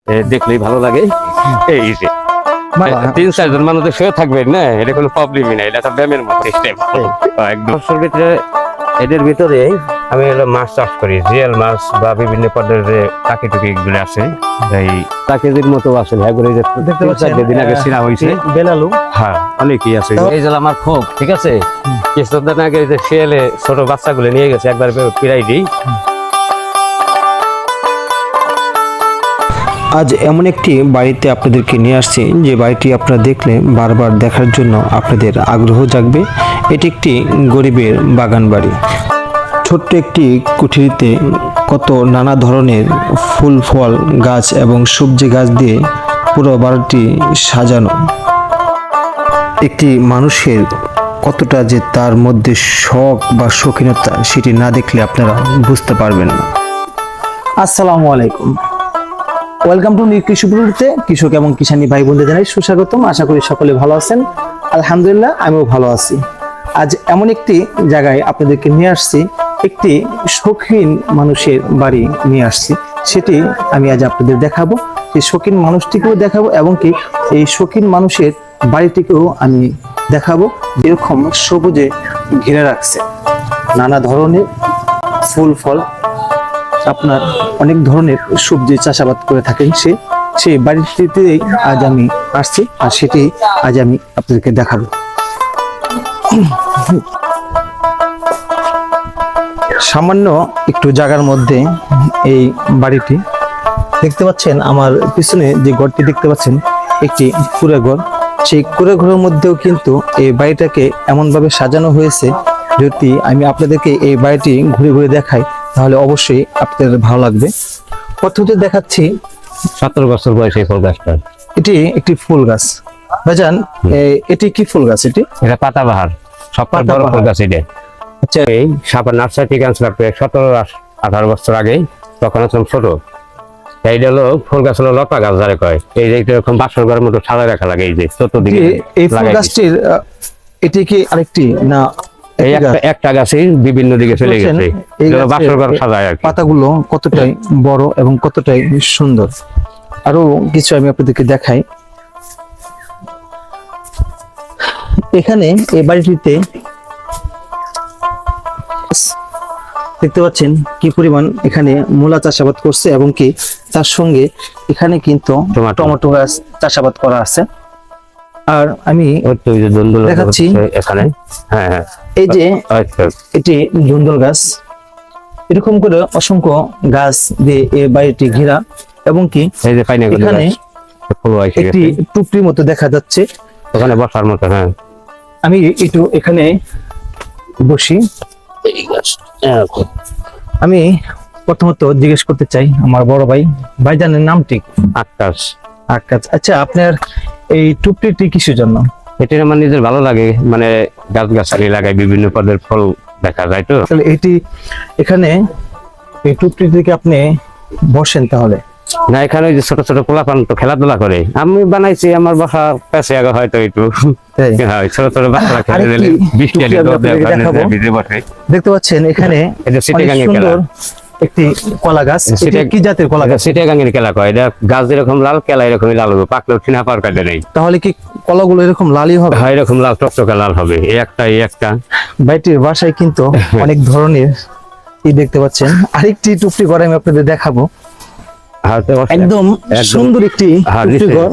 দেখলেই ভালো লাগে। এই যে 3-4 জন মানুষ শুয়ে থাকবেন না, এটা কোনো প্রবলেমই নাই, এটা একটা ব্যায়ামের মতো সিস্টেম একদম। ভিতরে এদের ভিতরে আমি হলো মাছ চাষ করি, জিয়াল মাছ বা বিভিন্ন পদের যে টাকি টুকি গুলো আছে, এই টাকিদের মতো আছে, দেখতে পাচ্ছেন দিন আগে ছিনা হয়েছে বেলালু। হ্যাঁ, অনেকই আছে। এই যে আমার ক্ষোভ, ঠিক আছে, কিছুদিন আগে যে শিয়ালে ছোট বাচ্চাগুলো নিয়ে গেছে, একবার পিরাই দিই। আজ এমন একটি বাড়িতে আপনাদেরকে নিয়ে আসছি যে বাড়িটি আপনারা দেখলে বারবার দেখার জন্য আপনাদের আগ্রহ জাগবে। এটি একটি গরিবের বাগান বাড়ি। ছোট্ট একটি কুঠিরিতে কত নানা ধরনের ফুল ফল গাছ এবং সবজি গাছ দিয়ে পুরো বাড়িটি সাজানো। একটি মানুষের কতটা যে তার মধ্যে শখ বা শৌখিনতা, সেটি না দেখলে আপনারা বুঝতে পারবেন না। আসসালামু আলাইকুম, ওয়েলকাম টু কৃষিপুরতে কৃষক এবং কিষানী ভাই বোনদের জানাই সুস্বাগতম। আশা করি সকলে ভালো আছেন। আলহামদুলিল্লাহ, আমিও ভালো আছি। আজ এমন একটি জায়গায় আপনাদেরকে নিয়ে আসছি, একটি শৌখিন মানুষের বাড়ি নিয়ে আসছি। সেটি আমি আজ আপনাদের দেখাবো, এই শৌখিন মানুষটিকেও দেখাবো এবং কি এই শৌখিন মানুষের বাড়িটিকেও আমি দেখাবো। এরকম সবুজে ঘিরে রাখছে, নানা ধরনের ফুল ফল, আপনার অনেক ধরনের সবজি চাষাবাদ করে থাকেন সেই বাড়িটিতে আজ আমি আসছি, আর সেটি আজ আমি আপনাদেরকে দেখাবো। সামান্য একটু জায়গার মধ্যে এই বাড়িটি দেখতে পাচ্ছেন। আমার পিছনে যে ঘরটি দেখতে পাচ্ছেন, একটি কুঁড়ে ঘর। সেই কুঁড়ে ঘরের মধ্যেও কিন্তু এই বাড়িটাকে এমন ভাবে সাজানো হয়েছে, যদি আমি আপনাদেরকে এই বাড়িটি ঘুরে ঘুরে দেখাই তাহলে অবশ্যই আপনাদের ভালো লাগবে। প্রথমে দেখাচ্ছি 17 বছর বয়সে ফুল গাছটা। এটি একটি ফুল গাছ। ভাইজান, এটি কি ফুল গাছ? এটা পাতাবাহার, সবচেয়ে বড় ফুল গাছ এটা। আচ্ছা, এই সাপার নার্সারি থেকে আনছিলাম 17-18 বছর আগে, তখন ছিলাম ছোট। এইটা হলো ফুল গাছ, হলো লতা গাছ যারা কয়। এই যে এরকম বাসর ঘরের মতো সাজায় রাখা লাগে, এই যে চতুর্দিকে এই ফুল গাছটির এটি কি আরেকটি না? এই একটা গাছের বিভিন্ন দিকে চলে গেছে, বাসর ঘর সাজায় আর কি। পাতাগুলো কতটাই বড় এবং কতটাই সুন্দর। আরো কিছু আমি আপনাদেরকে দেখাই। এখানে এই বাড়িটিতে দেখতে পাচ্ছেন কি পরিমাণ এখানে মূলা চাষাবাদ করছে, এবং কি তার সঙ্গে এখানে কিন্তু টমেটো গাছ চাষাবাদ করা আছে। আর আমি দেখাচ্ছি এখানে, হ্যাঁ হ্যাঁ, এই যে এটি জুন্দল গাছ। এরকম করে অসংখ্য গাছ দিয়ে এই বাড়িটি ঘেরা, এবং কি এখানে একটি টুকরির মতো দেখা যাচ্ছে, ওখানে বসার মতো। হ্যাঁ, আমি একটু এখানে বসি। আমি প্রথমত জিজ্ঞেস করতে চাই আমার বড় ভাইজানের নামটি? আকাশ। আকাশ। আচ্ছা, আপনার এই টুকরিটি কিসের জন্য? এটি আমার নিজের ভালো লাগে, মানে গাছ গাছালি লাগাই, বিভিন্ন পদের ফল দেখা যায়। তো তাহলে এটি এখানে এই টুকরি থেকে আপনি বসেন তাহলে? না, এখানে যে ছোট ছোট পোলাপান তো খেলাধুলা করে, আমি বানাইছি আমার বাসা পেছে আগে হয়তো একটু ছোট ছোট বাচ্চারা খেলে দিলে দেখতে পাচ্ছেন এখানে সুন্দর একটি কলা গাছ। কি জাতের কলা গাছ? চিটাগাঙের কেলা কয়। এটা গাছ যেরকম লাল, কেলা এরকমই লাল হবে, পাকলেও ছিনা পাওয়ার কাটে নেই। তাহলে কি কলাগুলো এরকম লালই হবে? হ্যাঁ, এরকম লাল টকটকে লাল হবে। এই একটা বাইটির বাসায় কিন্তু অনেক ধরনের দেখতে পাচ্ছেন। আরেকটি টুকরি ঘর আমি আপনাদের দেখাবো, একদম সুন্দর একটি টুকরি ঘর,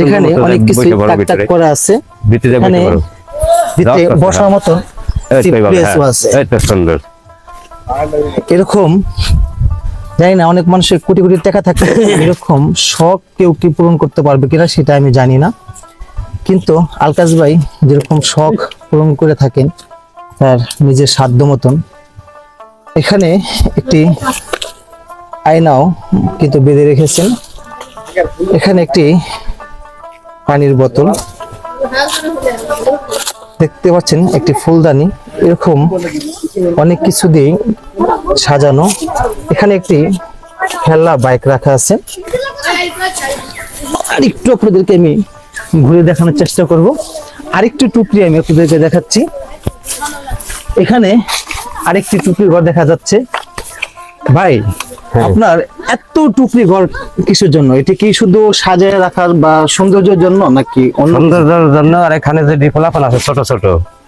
যেখানে অনেক কিছু টাক করা আছে, বসার মতো সুন্দর। এরকম জানি না অনেক মানুষের কোটি কোটি টাকা থাকে, এরকম শখ কেউ কি পূরণ করতে পারবে কিনা সেটা আমি জানি না, কিন্তু আলকাশ ভাই যেরকম শখ পূরণ করে থাকেন তার নিজের সাধ্য মতন। এখানে একটি আয়নাও কিন্তু বেঁধে রেখেছেন। এখানে একটি পানির বোতল দেখতে পাচ্ছেন, একটি ফুলদানি, এরকম অনেক কিছু দিয়ে সাজানো। এখানে একটি খেলনা বাইক রাখা আছে। আর একটু আপনাদেরকে আমি ঘুরে দেখানোর চেষ্টা করব। আরেকটি টুকরি আমি আপনাদেরকে দেখাচ্ছি। এখানে আরেকটি টুকরি ঘর দেখা যাচ্ছে। ভাই, আপনার এত টুকরি ঘর কিসের জন্য? এটা কি শুধু সাজায় রাখার বা সৌন্দর্যের জন্য নাকি অন্য? সৌন্দর্যের জন্য। আর এখানে যে পোলাপান আছে ছোট ছোট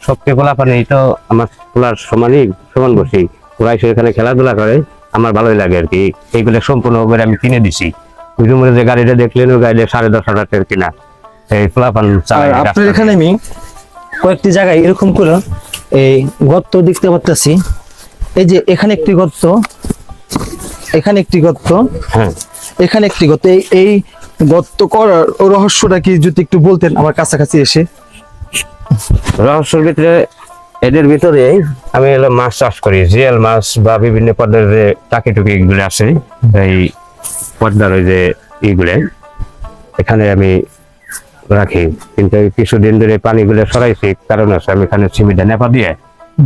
সবটি পোলাপান, এই তো আমার পোলার সমান বসি, ওরা এসে এখানে খেলাধুলা করে, আমার ভালোই লাগে আর কি। এইগুলো সম্পূর্ণ করে আমি কিনে দিছি। ওই রুমের যে গাড়িটা দেখলেন, ওই গাড়িটা 10,500 টাকার কিনা। এই পোলাপান চালায়। আপনার এখানে আমি কয়েকটি জায়গায় এরকম করে এই গর্ত দেখতে পাচ্ছি। এই যে এখানে একটি গর্ত, এখানে একটি গর্ত, হ্যাঁ, এখানে একটি গর্ত। এই গর্ত করার রহস্যটা কি যদি একটু বলতেন আমার কাছাকাছি এসে। রহস্যের ভিতরে, এদের ভিতরে আমি হলো মাছ চাষ করি, জিয়াল মাছ বা বিভিন্ন পদের যে টাকি টুকি গুলো আছে, এই পদ্মার ওই যে ইগুলো এখানে আমি রাখি। কিন্তু এই কিছুদিন ধরে পানিগুলো সরাইছি, কারণ আছে আমি এখানে সিমিটা নেপা দিয়ে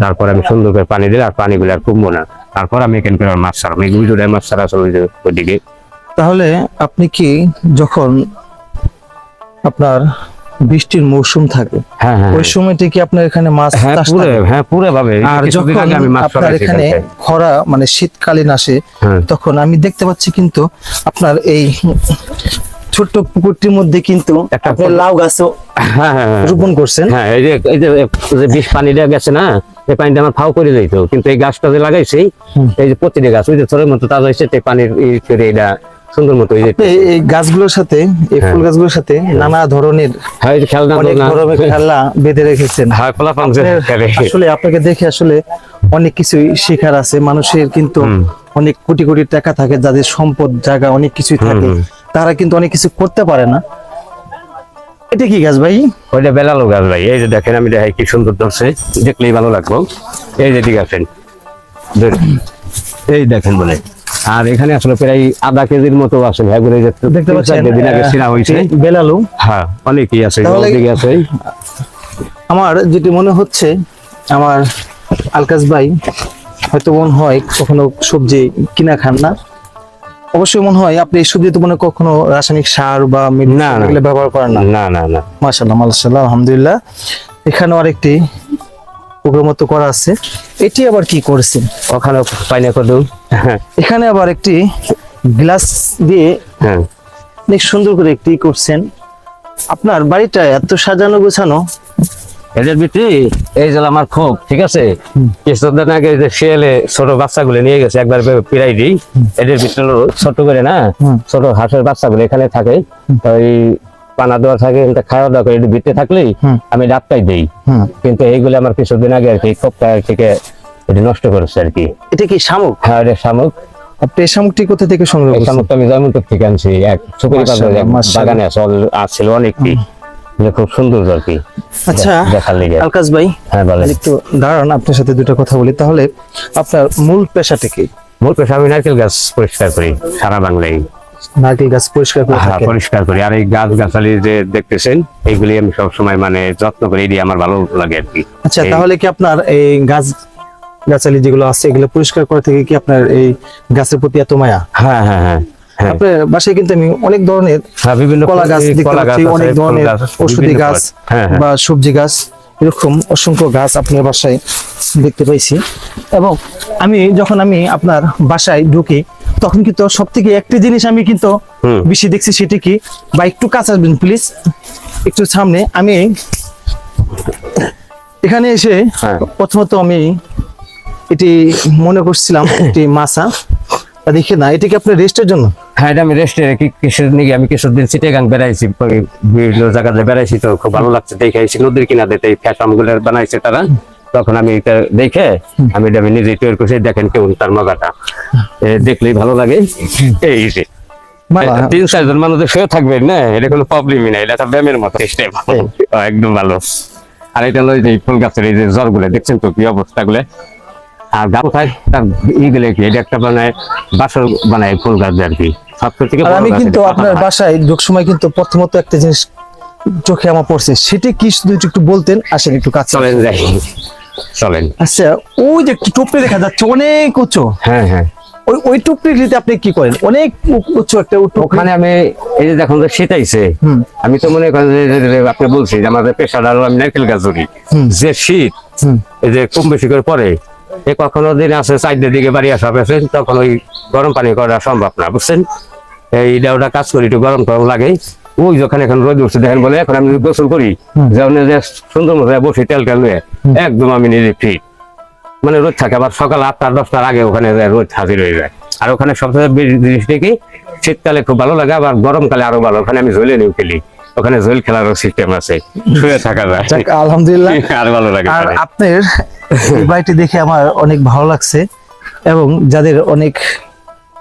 তারপর আমি সুন্দর করে পানি দিলে আর পানিগুলো আর কমবো না। তারপর আমি এখানে করে মাছ ছাড়াম, এই গুজরে মাছ ছাড়া চলে যে ওইদিকে। তাহলে আপনি কি যখন আপনার বৃষ্টির মৌসুম থাকে, হ্যাঁ হ্যাঁ ওই সময়টা কি আপনার এখানে মাছ চাষ থাকে? হ্যাঁ পুরো ভাবে। আর কিছুদিন যখন আগে আমি মাছ আপনার সরাইছি এখানে এখান থেকে। খরা মানে শীতকালীন আসে, হ্যাঁ। তখন আমি দেখতে পাচ্ছি কিন্তু আপনার এই ছোট্ট পুকুরটির মধ্যে কিন্তু একটা আপনি লাউ গাছও হ্যাঁ হ্যাঁ হ্যাঁ। রোপণ করছেন। হ্যাঁ, এই যে বিষ পানিটা গেছে না, এই পানিটা আমার ফাও করে দিত। কিন্তু এই গাছটা যে লাগাইছি, এই যে প্রতিটি গাছ ওই যে ছোটের মতো তাজা হয়েছে, পানির করে এটা সুন্দর মতো এই যে এই গাছগুলোর সাথে, এই ফুল গাছগুলোর সাথে নানা ধরনের হ্যাঁ, এই যে খেলনা অনেক ধরনের খেলনা বেঁধে রেখেছেন। হ্যাঁ, পোলাপান যে খেলে। আসলে আপনাকে দেখে আসলে অনেক কিছুই শেখার আছে। মানুষের কিন্তু অনেক কোটি কোটি টাকা থাকে, যাদের সম্পদ জায়গা অনেক কিছুই থাকে, তারা কিন্তু অনেক কিছু করতে পারে না। এটা কি গাছ ভাই? ওইটা বেলালো গাছ ভাই। এই যে দেখেন, আমি দেখাই কি সুন্দর ধরছে, দেখলেই ভালো লাগবো। এই যে ঠিক আছেন, এই দেখেন বলে। আর এখানে আসলে প্রায় আধা কেজির মতো আছে ভাই, বলে যে দেখতে পাচ্ছেন দিন আগে ছিঁড়া হয়েছে। বেলালু। হ্যাঁ, অনেকই আছে, তাহলে- অনেকই আছে। আমার যেটি মনে হচ্ছে, আমার আলকাস ভাই হয়তো মনে হয় কখনো সবজি কিনা খান না। অবশ্যই মনে হয় আপনি এই সবজিতে মনে হয় কখনো রাসায়নিক সার বা medicine না, না। এগুলো ব্যবহার করেন না। না না না, মাশাআল্লাহ মাশাআল্লাহ, আলহামদুলিল্লাহ। এখানে আরেকটি পুকুর মতো করা আছে। এটি আবার কি করেছেন? ওখানে পাইনা কদম। হ্যাঁ এখানে আবার একটি গ্লাস দিয়ে হ্যাঁ। অনেক সুন্দর করে একটি করছেন। আপনার বাড়িটা এত সাজানো গোছানো। এদের ভিতরে এই যে আমার ক্ষোভ, ঠিক আছে, কিছুদিন আগে যে শিয়ালে ছোট বাচ্চাগুলো নিয়ে গেছে, একবার পিরাই দিই। এদের ভিতরে ছোট করে না, ছোট হাঁসের বাচ্চাগুলো এখানে থাকে, তো এই পানা দেওয়া থাকে, খাওয়া দাওয়া করে এদের ভিতরে থাকলেই আমি ডাবটাই দিই। কিন্তু এইগুলো আমার কিছুদিন আগে আর কি ক্ষোভটা থেকে এটি নষ্ট করেছে আর কি। এটা কি শামুক? হ্যাঁ, এটা শামুক। আপনি এই শামুকটি কোথা থেকে সংগ্রহ এই করছেন? শামুকটা আমি জয়মন্তর থেকে আনছি, এক সুপারি মাশাআল্লাহ, মাশাআল্লাহ। বাগানে আছে, ছিল অনেকটি, খুব সুন্দর আর কি আচ্ছা দেখার লেগে। আলকাস ভাই, হ্যাঁ বলে। একটু দাঁড়ান, আপনার সাথে দুটো কথা বলি। তাহলে আপনার মূল পেশাটা কি? মূল পেশা আমি নারকেল গাছ পরিষ্কার করি সারা বাংলায়। নারকেল গাছ পরিষ্কার করে হ্যাঁ, থাকেন। পরিষ্কার করি। আর এই গাছ গাছালি যে দেখতেছেন, এইগুলি আমি সবসময় মানে যত্ন করি, এটি আমার ভালো লাগে আর কি। আচ্ছা, তাহলে কি আপনার এই গাছ গাছালি যেগুলো আছে এগুলো পরিষ্কার করে থেকে কি আপনার এই গাছের প্রতি এত মায়া? হ্যাঁ হ্যাঁ হ্যাঁ হ্যাঁ। আপনার বাসায় কিন্তু আমি অনেক ধরনের হ্যাঁ, বিভিন্ন কলা গাছ দেখতে কলা পাচ্ছি, আছে, অনেক ফুল ধরনের গাছ আছে, ঔষধি বিভিন্ন গাছ পদ। হ্যাঁ হ্যাঁ। বা সবজি গাছ, এরকম অসংখ্য গাছ আপনার বাসায় দেখতে পাইছি। এবং যখন আমি আপনার বাসায় ঢুকি, তখন কিন্তু সব থেকে একটি জিনিস আমি কিন্তু বেশি দেখছি, সেটি কি, বা একটু কাছে আসবেন প্লিজ, একটু সামনে। আমি এখানে এসে হ্যাঁ। প্রথমত আমি এটি মনে করছিলাম একটি মাছা, তা দেখে না, এটি কি আপনার রেস্টের জন্য? হ্যাঁ, এটা আমি রেস্টে রেখে কিসের নিয়ে আমি কিছুদিন চিটাগাং বেড়াইছি, বিভিন্ন জায়গাতে বেড়াইছি, তো খুব ভালো লাগছে দেখে। এসে নদীর কিনারে এই ফ্যাশন গুলো বানাইছে তারা, তখন আমি এটা দেখে আমি নিজেই তৈরি করছি। দেখেন কেমন তার মজাটা, দেখলেই ভালো লাগে। এই যে বাহ, 3-4 জন মানুষ শুয়ে থাকবেন না, এটা কোনো প্রবলেমই নাই, এটা একটা ব্যায়ামের মতো সিস্টেম, একদম ভালো। আর এটা হলো যে ফুল গাছের এই যে জ্বর গুলো দেখছেন তো কি অবস্থা গুলো। আর গাছ খায় তার ইগুলো কি, এটা একটা বানায় বাসর বানায় ফুল গাছ আর কি, সবচেয়ে থেকে আর বড় আমি গাছ কিন্তু এটা, আপনার পাতা বাসায় ঢোক সময় কিন্তু প্রথমত একটা জিনিস চোখে আমার পড়ছে, সেটি কি যদি একটু বলতেন। আসেন একটু কাছে। চলেন যাই, চলেন। আচ্ছা, ওই যে একটু টুপড়ি দেখা যাচ্ছে অনেক উঁচু, হ্যাঁ হ্যাঁ। ওই টুপড়িতে আপনি কি করেন? অনেক উঁচু একটা টুকরি। ওখানে আমি এই যে দেখুন যে শীত আইছে, আমি তো মনে করেন যে আপনি বলছি যে আমাদের পেশাটা হলো আমি নারকেল গাছ ধরি, যে শীত এই যে কম বেশি করে পরে, এই কখনো দিন আছে 4টার দিকে বাড়ি আসা হবে তখন ওই গরম পানি করা সম্ভব না, বুঝছেন? এইটা ওটা কাজ করি, একটু গরম টরম লাগে। ওই যখন এখন রোদ উঠছে দেখেন বলে, এখন আমি গোসল করি যেমন যে সুন্দর মতো বসে তেল নিয়ে একদম আমি নিজে ফিট, মানে রোদ থাকে। আবার সকাল 8টা 10টার আগে ওখানে রোদ হাজির হয়ে যায়। আর ওখানে সবচেয়ে জিনিসটা কি, শীতকালে খুব ভালো লাগে, আবার গরমকালে আরো ভালো। ওখানে আমি ঝোলে নিয়ে খেলি, ওখানে ঝোল খেলারও সিস্টেম আছে, শুয়ে থাকা যায়, যাক, আলহামদুলিল্লাহ। আর ভালো লাগে। আর আপনার এই বাড়িটি দেখে আমার অনেক ভালো লাগছে, এবং যাদের অনেক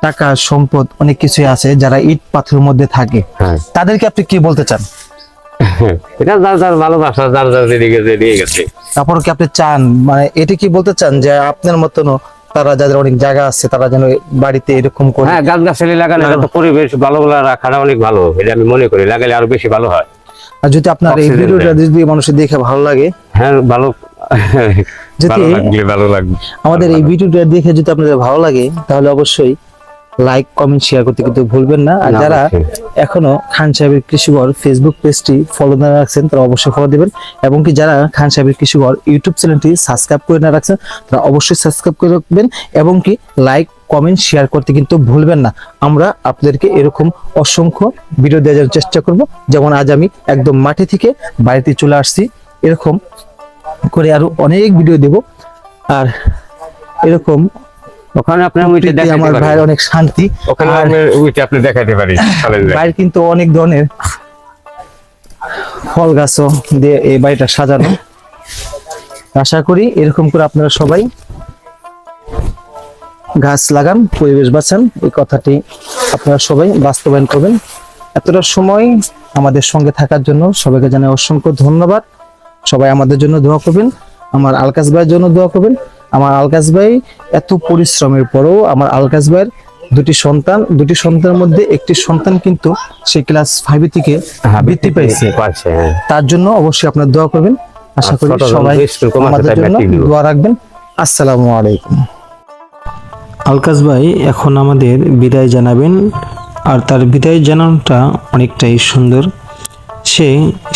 টাকা সম্পদ অনেক কিছু আছে, যারা ইট পাথরের মধ্যে থাকে, হ্যাঁ, তাদেরকে আপনি কি বলতে চান? এটা যার যার ভালোবাসা, যার যার যেদিকে যে দিয়ে গেছে। তারপর কি আপনি চান, মানে এটা কি বলতে চান যে আপনার মতন তারা যাদের অনেক জায়গা আছে তারা যেন বাড়িতে এরকম করে? হ্যাঁ, গাছ গাছালি লাগানো, এটা তো পরিবেশ ভালো রাখাটা অনেক ভালো, এটা আমি মনে করি, লাগালে আরো বেশি ভালো হয়। আর যদি আপনার এই Oxygen ভিডিওটা দেয়। যদি মানুষের দেখে ভালো লাগে, হ্যাঁ, ভালো যদি ভালো লাগবে। আমাদের এই ভিডিওটা দেখে যদি আপনাদের ভালো লাগে, তাহলে অবশ্যই লাইক কমেন্ট শেয়ার করতে কিন্তু ভুলবেন না। আর না, যারা অবশ্যই। এখনো খান সাহেবের কৃষিঘর ফেসবুক পেজটি ফলো না রাখছেন, তারা অবশ্যই ফলো দিবেন, এবং কি যারা খান সাহেবের কৃষিঘর ইউটিউব চ্যানেলটি সাবস্ক্রাইব করে না রাখছেন, তারা অবশ্যই সাবস্ক্রাইব করে রাখবেন, এবং কি লাইক কমেন্ট শেয়ার করতে কিন্তু ভুলবেন না। আমরা আপনাদেরকে এরকম অসংখ্য ভিডিও দেওয়ার চেষ্টা করব, যেমন আজ আমি একদম মাঠে থেকে বাড়িতে চলে আসছি, এরকম করে আরো অনেক ভিডিও দেব। আর এরকম ওখানে আপনার উইটে প্রকৃতি দেখাতে আমার পারি, ভাইয়ের অনেক শান্তি। ওখানে আর আপনার উইটে আপনি দেখাতে পারি, চলেন যাই। বাইরে কিন্তু অনেক ধরনের ফল গাছও দিয়ে এই বাড়িটা সাজানো। আশা করি এরকম করে আপনারা সবাই গাছ লাগান, পরিবেশ বাঁচান, এই কথাটি আপনারা সবাই বাস্তবায়ন করবেন। এতটা সময় আমাদের সঙ্গে থাকার জন্য সবাইকে জানাই অসংখ্য ধন্যবাদ। সবাই আমাদের জন্য দোয়া করবেন, আমার আলকাস ভাইয়ের জন্য দোয়া করবেন। আমার আলকাস ভাই এত পরিশ্রমের পরেও, আমার আলকাস ভাইয়ের দুটি সন্তানের মধ্যে একটি সন্তান কিন্তু সে ক্লাস 5 থেকে বৃত্তি পাইছে। হ্যাঁ। তার জন্য অবশ্যই আপনারা দোয়া করবেন। আশা করি ছোট সবাই স্কুল কমার্সে আমাদের তাই জন্য মেট্রিক দিব। দোয়া রাখবেন। আসসালামু আলাইকুম। আলকাস ভাই এখন আমাদের বিদায় জানাবেন, আর তার বিদায় জানানোটা অনেকটাই সুন্দর।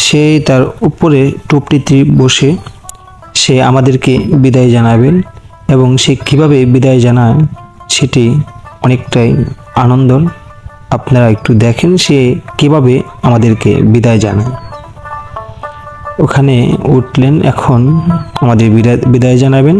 সে তার উপরে টুপটিতে বসে সে আমাদেরকে বিদায় জানাবেন, এবং সে কিভাবে বিদায় জানায় সেটি অনেকটাই আনন্দর। আপনারা একটু দেখেন সে কিভাবে আমাদেরকে বিদায় জানায়। ওখানে উঠলেন, এখন আমাদের বিদায় জানাবেন।